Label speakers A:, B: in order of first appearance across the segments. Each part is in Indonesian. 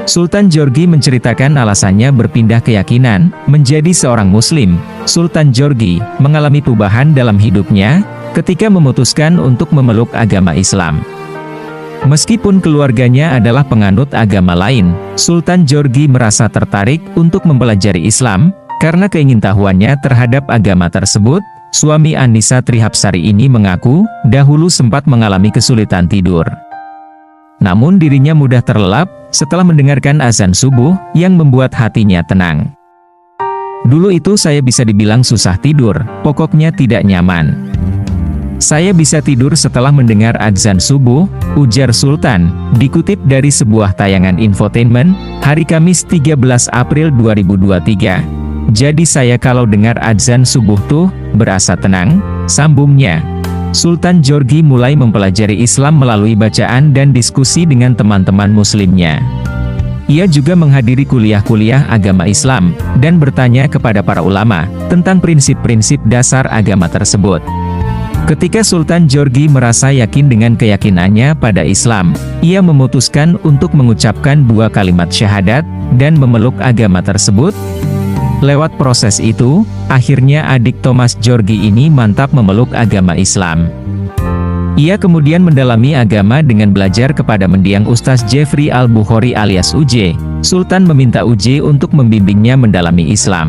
A: Sultan Gyorgy menceritakan alasannya berpindah keyakinan menjadi seorang Muslim. Sultan Gyorgy mengalami perubahan dalam hidupnya ketika memutuskan untuk memeluk agama Islam. Meskipun keluarganya adalah penganut agama lain, Sultan Gyorgy merasa tertarik untuk mempelajari Islam karena keingintahuannya terhadap agama tersebut. Suami Annisa Trihapsari ini mengaku dahulu sempat mengalami kesulitan tidur. Namun dirinya mudah terlelap setelah mendengarkan azan subuh yang membuat hatinya tenang. Dulu itu saya bisa dibilang susah tidur, pokoknya tidak nyaman. Saya bisa tidur setelah mendengar azan subuh, ujar Sultan, dikutip dari sebuah tayangan infotainment, hari Kamis 13 April 2023. Jadi saya kalau dengar azan subuh tuh, berasa tenang, sambungnya. Sultan Gyorgy mulai mempelajari Islam melalui bacaan dan diskusi dengan teman-teman muslimnya. Ia juga menghadiri kuliah-kuliah agama Islam, dan bertanya kepada para ulama, tentang prinsip-prinsip dasar agama tersebut. Ketika Sultan Gyorgy merasa yakin dengan keyakinannya pada Islam, ia memutuskan untuk mengucapkan 2 kalimat syahadat, dan memeluk agama tersebut. Lewat proses itu, akhirnya adik Thomas Gyorgy ini mantap memeluk agama Islam. Ia kemudian mendalami agama dengan belajar kepada mendiang Ustaz Jeffrey Al-Bukhari alias UJ. Sultan meminta UJ untuk membimbingnya mendalami Islam.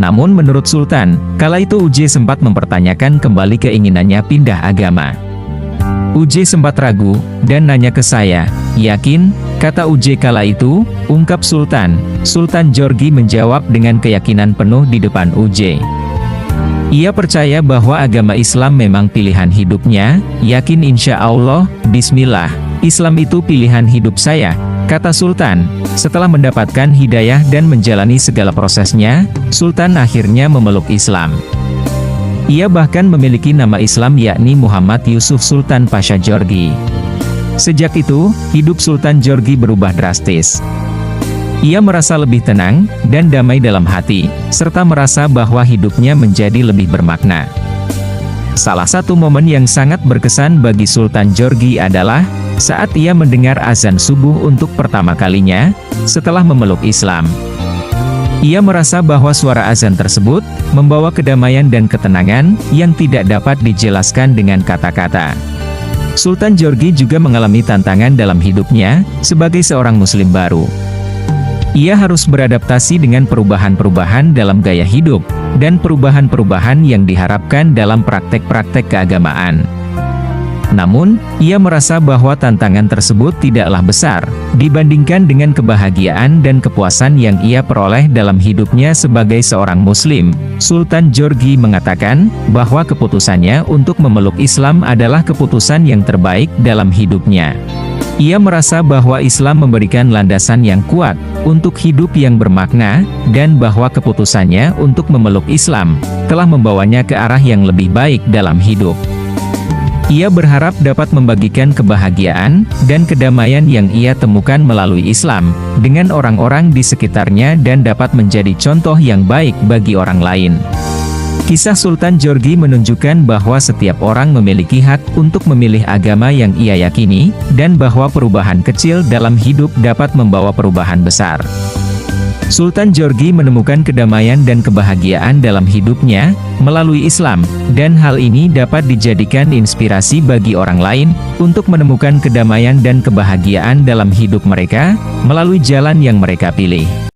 A: Namun menurut Sultan, kala itu UJ sempat mempertanyakan kembali keinginannya pindah agama. UJ sempat ragu, dan nanya ke saya, yakin? Kata UJ kala itu, ungkap Sultan. Sultan Gyorgy menjawab dengan keyakinan penuh di depan UJ. Ia percaya bahwa agama Islam memang pilihan hidupnya, yakin insya Allah, bismillah, Islam itu pilihan hidup saya, kata Sultan. Setelah mendapatkan hidayah dan menjalani segala prosesnya, Sultan akhirnya memeluk Islam. Ia bahkan memiliki nama Islam yakni Muhammad Yusuf Sultan Pasha Gyorgy. Sejak itu, hidup Sultan Gyorgy berubah drastis. Ia merasa lebih tenang, dan damai dalam hati, serta merasa bahwa hidupnya menjadi lebih bermakna. Salah satu momen yang sangat berkesan bagi Sultan Gyorgy adalah, saat ia mendengar azan subuh untuk pertama kalinya, setelah memeluk Islam. Ia merasa bahwa suara azan tersebut, membawa kedamaian dan ketenangan, yang tidak dapat dijelaskan dengan kata-kata. Sultan Gyorgy juga mengalami tantangan dalam hidupnya, sebagai seorang muslim baru. Ia harus beradaptasi dengan perubahan-perubahan dalam gaya hidup, dan perubahan-perubahan yang diharapkan dalam praktek-praktek keagamaan. Namun, ia merasa bahwa tantangan tersebut tidaklah besar, dibandingkan dengan kebahagiaan dan kepuasan yang ia peroleh dalam hidupnya sebagai seorang muslim. Sultan Gyorgy mengatakan, bahwa keputusannya untuk memeluk Islam adalah keputusan yang terbaik dalam hidupnya. Ia merasa bahwa Islam memberikan landasan yang kuat, untuk hidup yang bermakna, dan bahwa keputusannya untuk memeluk Islam, telah membawanya ke arah yang lebih baik dalam hidup. Ia berharap dapat membagikan kebahagiaan, dan kedamaian yang ia temukan melalui Islam, dengan orang-orang di sekitarnya dan dapat menjadi contoh yang baik bagi orang lain. Kisah Sultan Gyorgy menunjukkan bahwa setiap orang memiliki hak untuk memilih agama yang ia yakini, dan bahwa perubahan kecil dalam hidup dapat membawa perubahan besar. Sultan Gyorgy menemukan kedamaian dan kebahagiaan dalam hidupnya, melalui Islam, dan hal ini dapat dijadikan inspirasi bagi orang lain, untuk menemukan kedamaian dan kebahagiaan dalam hidup mereka, melalui jalan yang mereka pilih.